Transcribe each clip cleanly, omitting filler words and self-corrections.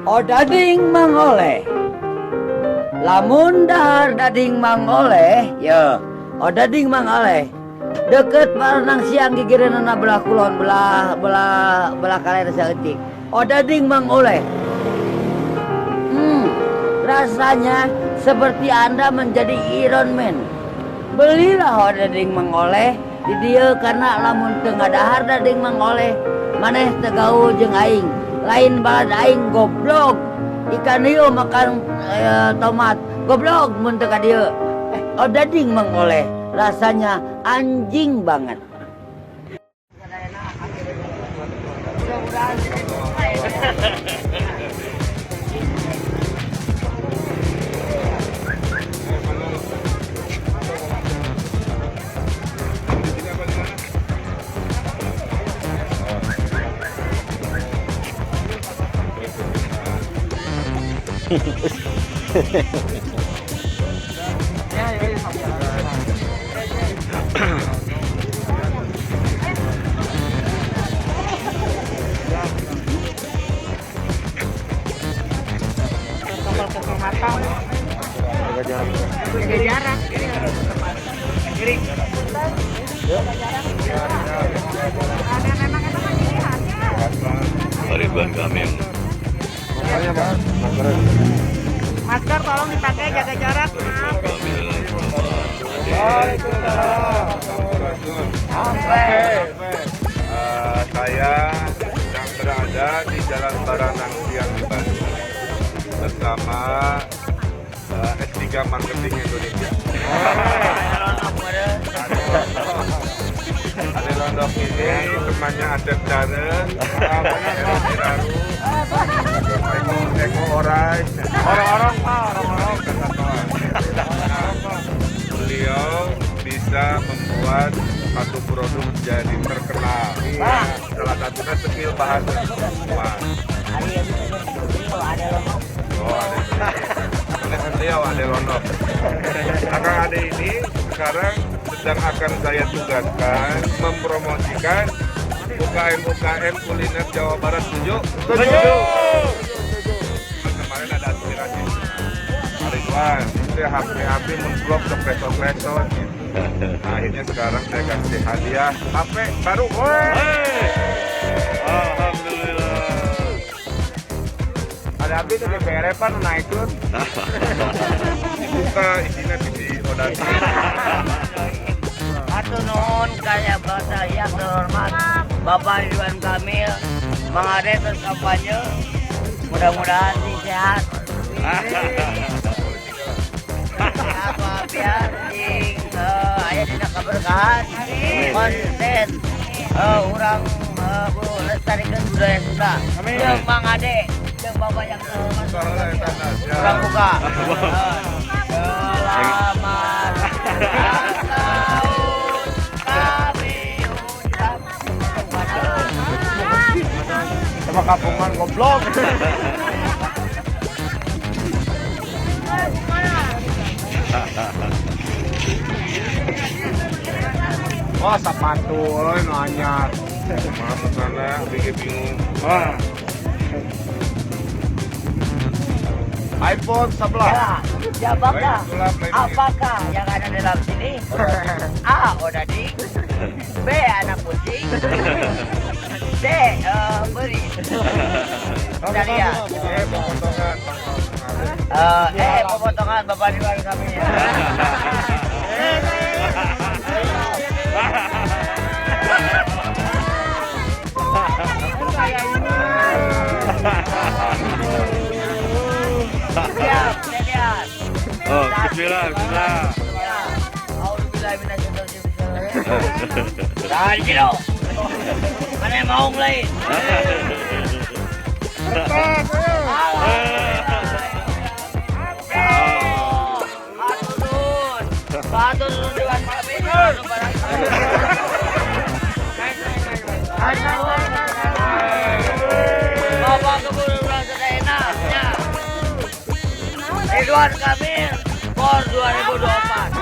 Odading mangoleh. Lamun dahar dading mangoleh, ya. Odading mangoleh. Deket paranang siang gigireunana belah kulon belah kalian saeutik. Odading mangoleh. Rasanya seperti Anda menjadi Iron Man. Belilah odading mangoleh di dieu karena lamun teu ngadahar dading mangoleh maneh teu gaul jeung aing. Lain balad aing goblok. Ikan hiu makan tomat. Goblok mun teu ka dieu. Odading mangoleh rasanya anjing banget. Jaga jarak. Kiri. Ridwan Kamil. Masker tolong dipakai, jaga jarak. Saya sedang berada di Jalan Baranang Siang di Bandung bersama S3 Marketing Indonesia. Ade Londok ini temannya Adep Daren, Eko Orai, orang-orang beliau bisa membuat satu produk jadi terkenal. Salah satunya skill bahasa. Ade Londok. Akang Ade ini sekarang sedang akan saya tugaskan mempromosikan UKM kuliner Jawa Barat. Setuju? Kemarin ada aspirasi Ridwan, itu HP menvlog ke preso gitu. Nah, akhirnya sekarang saya kasih hadiah HP baru. Alhamdulillah. Ada HP itu di PRP-an naikun. Dibuka isinya di Odading. Atur nuhun kaya bahasa yang terhormat Bapak Ridwan Kamil mengadakan terus kampanye. Mudah-mudahan sih sehat. Apa biar sing aya dina keberkahan konten urang lestarikan budaya Sunda. Jeung Mang Ade, jeung Bapak yang terhormat urang buka. Selamat ulang tahun kami ucapkan. Sama kampungan goblok. Wah, sepatu nanya. Maaf karena bikin bingung. iPhone 11. Jawablah, apakah yang ada dalam sini? A. Odading. B. Anak kucing. C. Beri. Kita lihat. Pemotongan Bapak Ridwan Kamil. Siap, saya lihat. Oh, bismillah. Alhamdulillah minasyaitonir. Tahan kilo. Mana yang mau mulai? Batur Ridwan Kamil. Bapak keburu ulang sudah enaknya. Ridwan Kamil POR 2024.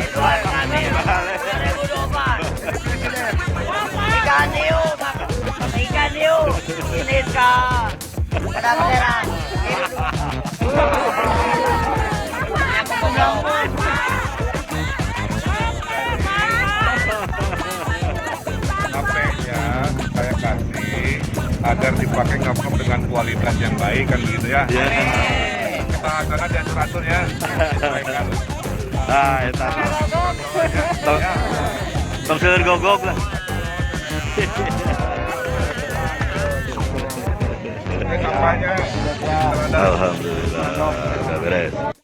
Ridwan Kamil 2024. Ikan hiu ini Pada bendera. HP-nya saya kasih agar dipakai ngapung dengan kualitas yang baik kan begitu ya. Ya. Kita akan diatur-atur ya. Baikkan. Nah, eta. Tong seueur gogog lah. Ini kampanye. Alhamdulillah, udah beres.